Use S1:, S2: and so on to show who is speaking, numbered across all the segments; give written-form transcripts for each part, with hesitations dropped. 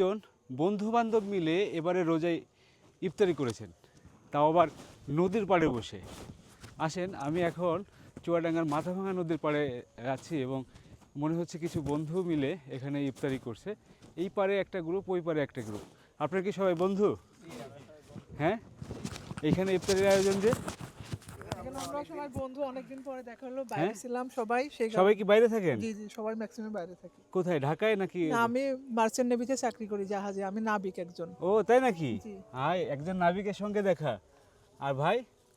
S1: জন বন্ধু বান্ধব মিলে এবারে রোজায় ইফতারি করেছেন, তাও আবার নদীর পাড়ে বসে। আসেন, আমি এখন চুয়াডাঙ্গার মাথাভাঙা নদীর পাড়ে আছি এবং মনে হচ্ছে কিছু বন্ধু মিলে এখানে ইফতারি করছে। এই পারে একটা গ্রুপ, ওই পারে একটা গ্রুপ। আপনারা কি সবাই বন্ধু? হ্যাঁ, এইখানে ইফতারির আয়োজন যে
S2: আমরা সবাই বন্ধু, অনেকদিন পরে দেখা হলো, বাইরে ছিলাম সবাই।
S1: সবাই কি বাইরে থাকেন?
S2: জি জি, সবাই ম্যাক্সিমাম বাইরে থাকি।
S1: কোথায়, ঢাকায় নাকি?
S2: না, আমি মার্চেন্ট নেভিতে চাকরি করি, জাহাজে। আমি নাবিক একজন।
S1: ও তাই নাকি?
S2: জি।
S1: হাই, একজন নাবিকের সঙ্গে দেখা। আর ভাই,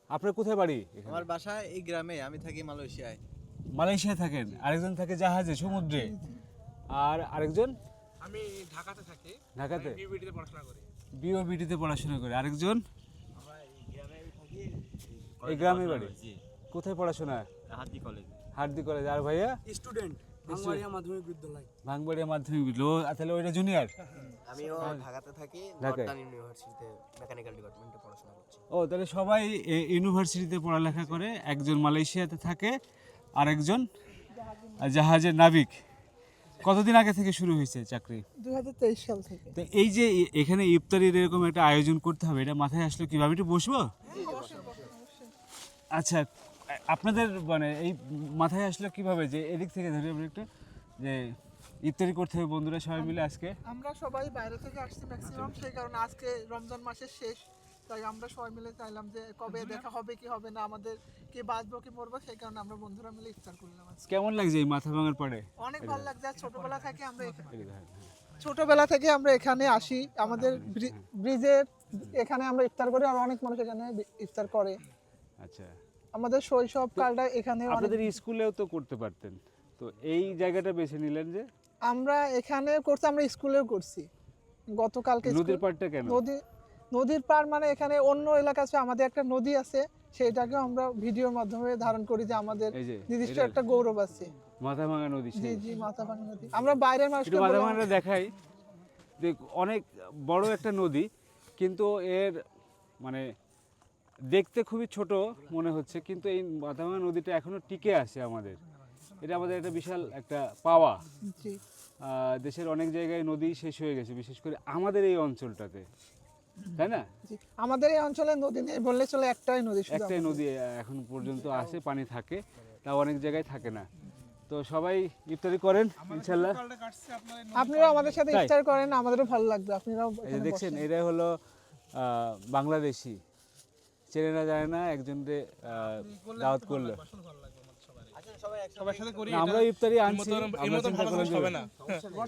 S1: আপনার কোথায় বাড়ি?
S3: আমার বাসা এই গ্রামে, আমি থাকি মালয়েশিয়ায়।
S1: মালয়েশিয়ায় থাকেন, আরেকজন থাকে জাহাজে, সমুদ্রে। আর আরেকজন
S4: আমি ঢাকাতে থাকি,
S1: ঢাকাতে
S4: বিবিডিতে পড়াশোনা করি।
S1: বিওবিটিতে পড়াশোনা করে। আরেকজন এই গ্রামে বাড়ি। কোথায় পড়াশোনা?
S3: হাতি কলেজ।
S1: হার্দি কলেজ। আর ভাইয়া?
S4: স্টুডেন্ট, ভাঙবাড়িয়া মাধ্যমিক বিদ্যালয়।
S1: ভাঙবাড়িয়া মাধ্যমিক বিদ্যালয়। তাহলে ওইটা জুনিয়র।
S3: আমিও ঢাকাতে থাকি,
S1: ঢাকায়?
S3: নর্দার্ন ইউনিভার্সিটিতে মেকানিক্যাল ডিপার্টমেন্টে পড়াশোনা করছি।
S1: ও, তাহলে সবাই ইউনিভার্সিটিতে পড়ালেখা করে। একজন মালয়েশিয়াতে থাকে, আরেকজন জাহাজের নাবিক। কতদিন আগে থেকে শুরু হয়েছে চাকরি?
S2: 2023 সাল থেকে।
S1: তো এই যে এখানে ইফতারির এরকম একটা আয়োজন করতে হবে, এটা মাথায় আসলো কিভাবে? একটু বসবো? আচ্ছা, আপনাদের মানে এই মাথায় আসলো কিভাবে যে এদিক থেকে ধরে আমরা একটু যে ইফতারি করতে হবে বন্ধুরা সবাই মিলে আজকে?
S2: আমরা সবাই বাইরে থেকে আসছি ম্যাক্সিমাম, সেই কারণে আজকে রমজান মাসের শেষ, তাই আমরা সবাই মিলে চাইলাম যে কবে দেখা হবে কি হবে না, আমাদের কি বাঁচবো কি মরবো, সেই কারণে আমরা বন্ধুরা মিলে ইফতার করলাম আজকে।
S1: কেমন লাগছে এই মাথা ভাঙার পরে?
S2: অনেক ভালো লাগছে। আর ছোটবেলা থেকে আমরা এখানে আসি, আমাদের ব্রিজের এখানে আমরা ইফতার করি, আর অনেক মানুষ এখানে ইফতার করে।
S1: আচ্ছা,
S2: আমাদের শৈশব কালটা এখানে।
S1: আপনাদের স্কুলেও তো করতে পারতেন, তো এই জায়গাটা বেছে নিলেন যে?
S2: আমরা এখানে করছি, আমরা স্কুলেও করছি গতকালকে।
S1: নদীর পাড়টা কেন?
S2: নদীর পাড় মানে এখানে অন্য এলাকা আছে, আমাদের একটা নদী আছে, সেটাকে আমরা ভিডিওর মাধ্যমে ধারণ করি যে আমাদের
S1: এই যে
S2: নির্দিষ্ট
S1: এটা
S2: একটা গৌরব আছে।
S1: মাথা ভাঙা নদী।
S2: জি জি, মাথাভাঙা নদী। আমরা বাইরের মানুষকে
S1: মাথা ভাঙাটা দেখাই, দেখ অনেক বড় একটা নদী, কিন্তু এর মানে দেখতে খুবই ছোট মনে হচ্ছে, কিন্তু এই মাথাভাঙা নদীটা এখনো টিকে আছে আমাদের। এটা আমাদের একটা বিশাল একটা পাওয়া।
S2: জি।
S1: দেশের অনেক জায়গায় নদী শেষ হয়ে গেছে, বিশেষ করে আমাদের এই অঞ্চলটাতে, তাই না?
S2: জি, আমাদের এই অঞ্চলে নদী নেই বললে চলে, একটাই নদী, শুধু
S1: একটাই
S2: আমাদের।
S1: নদী এখন পর্যন্ত আছে, পানি থাকে, তাও অনেক জায়গায় থাকে না। তো সবাই ইফতারি করেন ইনশাল্লাহ।
S2: আপনারাও আমাদের সাথে
S1: তাই?
S2: ইফতার করেন, আমাদেরও ভালো লাগবে। আপনারাও
S1: এই যে
S2: এখানে
S1: দেখছেন,
S2: বসেন।
S1: এটাই হলো বাংলাদেশি, চেনে না জানে না, একজনকে দাওয়াত করলো।
S4: সবার সাথে করি,
S1: না, আমরা ইফতারি আনছি,
S4: এর মতো
S1: আমরা চিন্তা
S4: ভালো
S1: করলাম
S4: জিনিস
S1: যে
S4: হবে না।